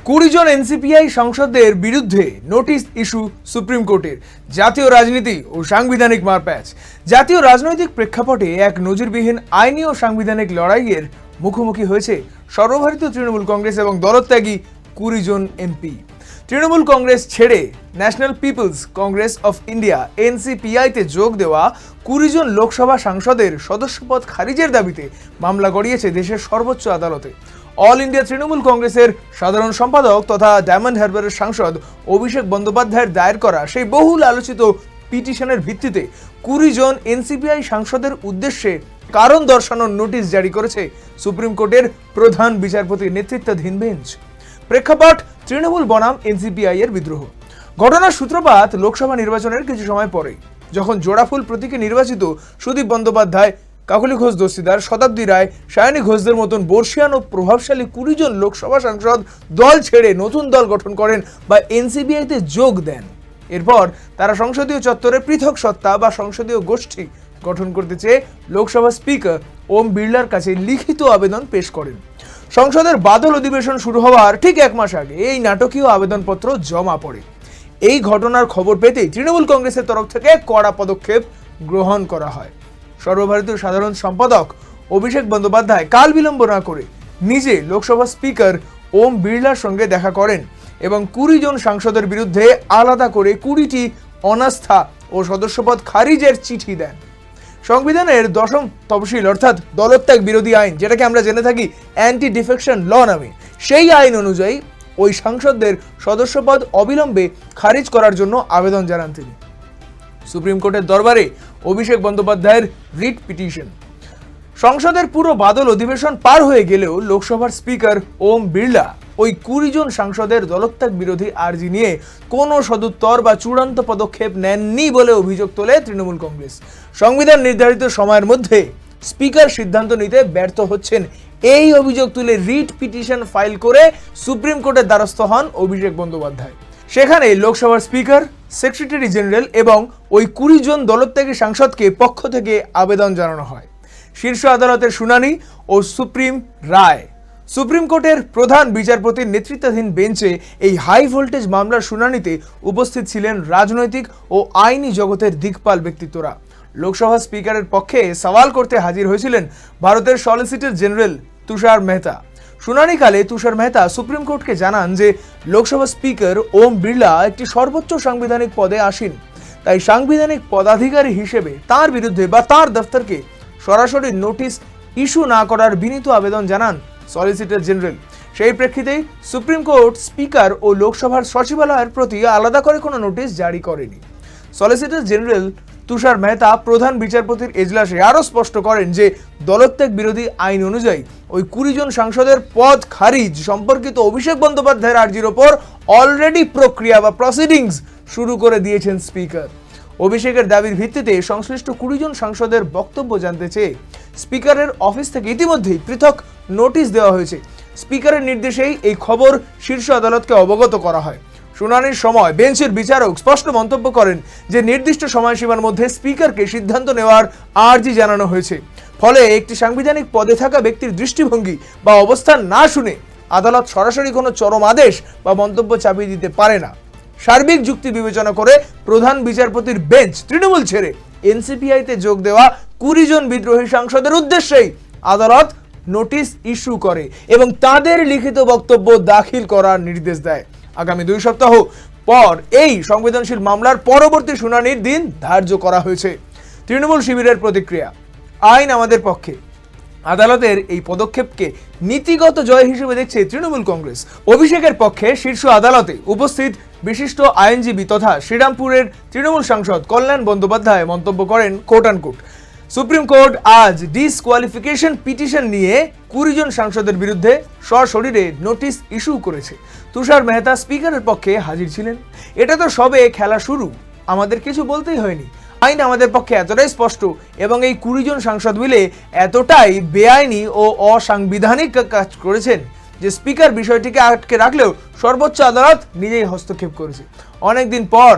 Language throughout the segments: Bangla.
20 জন এনসিপিআই সাংসদদের বিরুদ্ধে নোটিশ ইস্যু সুপ্রিম কোর্টের। জাতীয় রাজনীতি ও সাংবিধানিক মারপ্যাচ। জাতীয় রাজনৈতিক প্রেক্ষাপটে এক নজিরবিহীন আইনি ও সাংবিধানিক লড়াইয়ের মুখোমুখি হয়েছে সর্বভারতীয় তৃণমূল কংগ্রেস এবং দলত্যাগী 20 জন এমপি। তৃণমূল কংগ্রেস ছেড়ে National People's Congress of India এনসিপিআইতে যোগ দেওয়া 20 জন লোকসভা সাংসদের সদস্যপদ খারিজের দাবিতে মামলা গড়িয়েছে দেশের সর্বোচ্চ আদালতে। অল ইন্ডিয়া তৃণমূল কংগ্রেসের সাধারণ সম্পাদক তথা ডায়মন্ড হারবারের সাংসদ অভিষেক বন্দ্যোপাধ্যায়ের দায়ের করা সেই বহুল আলোচিত পিটিশনের ভিত্তিতে 20 জন এনসিপিআই সাংসদের উদ্দেশ্যে কারণ দর্শানোর নোটিশ জারি করেছে সুপ্রিম কোর্টের প্রধান বিচারপতির নেতৃত্বাধীন বেঞ্চ। প্রেক্ষাপট তৃণমূল বনাম এনসিপিআই এর বিদ্রোহ। ঘটনার সূত্রপাত লোকসভা নির্বাচনের কিছু সময় পরে, যখন জোড়াফুল প্রতীকে নির্বাচিত সুদীপ বন্দ্যোপাধ্যায়, কাকলি ঘোষ দস্তিদার, শতাব্দী রায়, সায়নী ঘোষদের মতন বর্ষিয়ান ও প্রভাবশালী 20 জন লোকসভা সাংসদ দল ছেড়ে নতুন দল গঠন করেন বা এনসিপিআইতে যোগ দেন। এরপর তারা সংসদীয় চত্বরে পৃথক সত্তা বা সংসদীয় গোষ্ঠী গঠন করতে চেয়ে লোকসভা স্পিকার ওম বিড়লার কাছে লিখিত আবেদন পেশ করেন। সংসদের বাদল অধিবেশন শুরু হওয়ার ঠিক 1 মাস আগে এই নাটকীয় আবেদনপত্র জমা পড়ে। এই ঘটনার খবর পেতেই তৃণমূল কংগ্রেসের তরফ থেকে কড়া পদক্ষেপ গ্রহণ করা হয়। সর্বভারতীয় সাধারণ সম্পাদক অভিষেক বন্দ্যোপাধ্যায় কাল বিলম্ব না করে নিজে লোকসভা স্পিকার ওম বিড়লার সঙ্গে দেখা করেন এবং 20 জন সাংসদের বিরুদ্ধে আলাদা করে 20টি অনাস্থা ও সদস্যপদ খারিজের চিঠি দেন। সংবিধানের 10ম তফসিল অর্থাৎ দলত্যাগ বিরোধী আইন, যেটাকে আমরা জেনে থাকি অ্যান্টি ডিফেকশন ল নামে, সেই আইন অনুযায়ী ওই সাংসদদের সদস্যপদ অবিলম্বে খারিজ করার জন্য আবেদন জানান তিনি। সুপ্রিম কোর্টের দরবারে অভিষেক বন্দ্যোপাধ্যায়ের রিট পিটিশন। সংসদের পুরো বাদল অধিবেশন পার হয়ে গেলেও লোকসভার স্পিকার ওম বিড়লা ওই 20 জন সাংসদের দলত্যাগ বিরোধী আর্জি নিয়ে কোনো সদুত্তর বা চূড়ান্ত পদক্ষেপ নেননি বলে অভিযোগ তোলে তৃণমূল কংগ্রেস। সংবিধান নির্ধারিত সময়ের মধ্যে স্পিকার সিদ্ধান্ত নিতে ব্যর্থ হচ্ছেন, এই অভিযোগ তুলে রিট পিটিশন ফাইল করে সুপ্রিম কোর্টের দ্বারস্থ হন অভিষেক বন্দ্যোপাধ্যায়। সেখানে লোকসভার স্পিকার, সেক্রেটারি জেনারেল এবং ওই 20 জন দলত্যাগী সাংসদকে পক্ষ থেকে আবেদন জানানো হয়। শীর্ষ আদালতের শুনানি ও সুপ্রিম রায়। সুপ্রিম কোর্টের প্রধান বিচারপতির নেতৃত্বাধীন বেঞ্চে এই হাই ভোল্টেজ মামলার শুনানিতে উপস্থিত ছিলেন রাজনৈতিক ও আইনি জগতের দিকপাল ব্যক্তিত্বরা। লোকসভা স্পিকারের পক্ষে সওয়াল করতে হাজির হয়েছিলেন ভারতের সলিসিটর জেনারেল তুষার মেহতা। শুনানিকালে তুষার মেহতা সুপ্রিম কোর্টকে জানান যে লোকসভা স্পিকার ওম বিড়লা একটি সর্বোচ্চ সাংবিধানিক পদে আসীন, তাই সাংবিধানিক পদাধিকারী হিসেবে তার বিরুদ্ধে বা তার দফতরকে সরাসরি নোটিশ ইস্যু না করার বিনীত আবেদন জানান সলিসিটর জেনারেল। সেই প্রেক্ষিতেই সুপ্রিম কোর্ট স্পিকার ও লোকসভার সচিবালয়ের প্রতি আলাদা করে কোনো নোটিশ জারি করেনি। সলিসিটর জেনারেল তুষার মেহতা প্রধান বিচারপতির এজলাসে আরও স্পষ্ট করেন যে দলত্যাগ বিরোধী আইন অনুযায়ী ওই 20 জন সাংসদের পদ খারিজ সম্পর্কিত অভিষেক বন্দ্যোপাধ্যায়ের আর্জির ওপর অলরেডি প্রক্রিয়া বা প্রসিডিংস শুরু করে দিয়েছেন স্পিকার। অভিষেকের দাবির ভিত্তিতে সংশ্লিষ্ট 20 জন সাংসদের বক্তব্য জানতে চেয়ে স্পিকারের অফিস থেকে ইতিমধ্যেই পৃথক নোটিশ দেওয়া হয়েছে। স্পিকারের নির্দেশেই এই খবর শীর্ষ আদালতকে অবগত করা হয়। শুনানির সময় বেঞ্চের বিচারক স্পষ্ট মন্তব্য করেন যে নির্দিষ্ট সময়সীমার মধ্যে স্পিকারকে সিদ্ধান্ত নেওয়ার আর্জি জানানো হয়েছে, ফলে একটি সাংবিধানিক পদে থাকা ব্যক্তির দৃষ্টিভঙ্গি বা অবস্থান না শুনে আদালত সরাসরি কোনো চরম আদেশ বা মন্তব্য চাপিয়ে দিতে পারে না। সার্বিক যুক্তি বিবেচনা করে প্রধান বিচারপতির বেঞ্চ তৃণমূল ছেড়ে এনসিপিআইতে যোগ দেওয়া 20 জন বিদ্রোহী সাংসদের উদ্দেশ্যেই আদালত নোটিশ ইস্যু করে এবং তাদের লিখিত বক্তব্য দাখিল করার নির্দেশ দেয়। আগামী 2 সপ্তাহ পর এই সংবেদনশীল মামলার পরবর্তী শুনানির দিন ধার্য করা হয়েছে। তৃণমূল শিবিরের প্রতিক্রিয়া। আইন আমাদের পক্ষে। আদালতের এই পদক্ষেপকে নীতিগত জয় হিসেবে দেখছে তৃণমূল কংগ্রেস। অভিষেকের পক্ষে শীর্ষ আদালতে উপস্থিত বিশিষ্ট আইনজীবী তথা শ্রীরামপুরের তৃণমূল সাংসদ কল্যাণ বন্দ্যোপাধ্যায় মন্তব্য করেন, কোট আনকোট, সুপ্রিম কোর্ট আজ ডিসকোয়ালিফিকেশন পিটিশন নিয়ে 20 জন সাংসদের বিরুদ্ধে সশরীরে নোটিশ ইস্যু করেছে। তুষার মেহতা স্পিকারের পক্ষে হাজির ছিলেন। এটা তো সবে খেলা শুরু, আমাদের কিছু বলতেই হয়নি। আইন আমাদের পক্ষে এতটাই স্পষ্ট এবং এই 20 জন সাংসদ মিলে এতটাই বেআইনি ও অসাংবিধানিক কাজ করেছেন যে স্পিকার বিষয়টিকে আটকে রাখলেও সর্বোচ্চ আদালত নিজেই হস্তক্ষেপ করেছে। অনেকদিন পর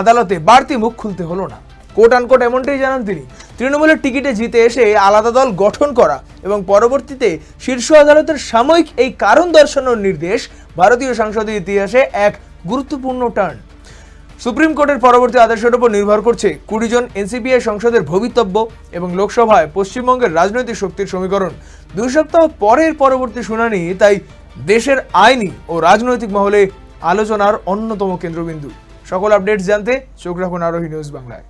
আদালতে বাড়তি মুখ খুলতে হলো না। কোট আনকোট এমনটাই জানান তিনি। তৃণমূলের টিকিটে জিতে এসে আলাদা দল গঠন করা এবং পরবর্তীতে শীর্ষ আদালতের সাময়িক এই কারণ দর্শানোর নির্দেশ ভারতীয় সংসদের ইতিহাসে এক গুরুত্বপূর্ণ টার্ন। সুপ্রিম কোর্টের পরবর্তী আদেশের উপর নির্ভর করছে 20 জন এনসিপিআই সংসদের ভবিতব্য এবং লোকসভায় পশ্চিমবঙ্গের রাজনৈতিক শক্তির সমীকরণ। 2 সপ্তাহ পরের পরবর্তী শুনানি তাই দেশের আইনি ও রাজনৈতিক মহলে আলোচনার অন্যতম কেন্দ্রবিন্দু। সকল আপডেটস জানতে চোখ রাখুন আরোহী নিউজ বাংলায়।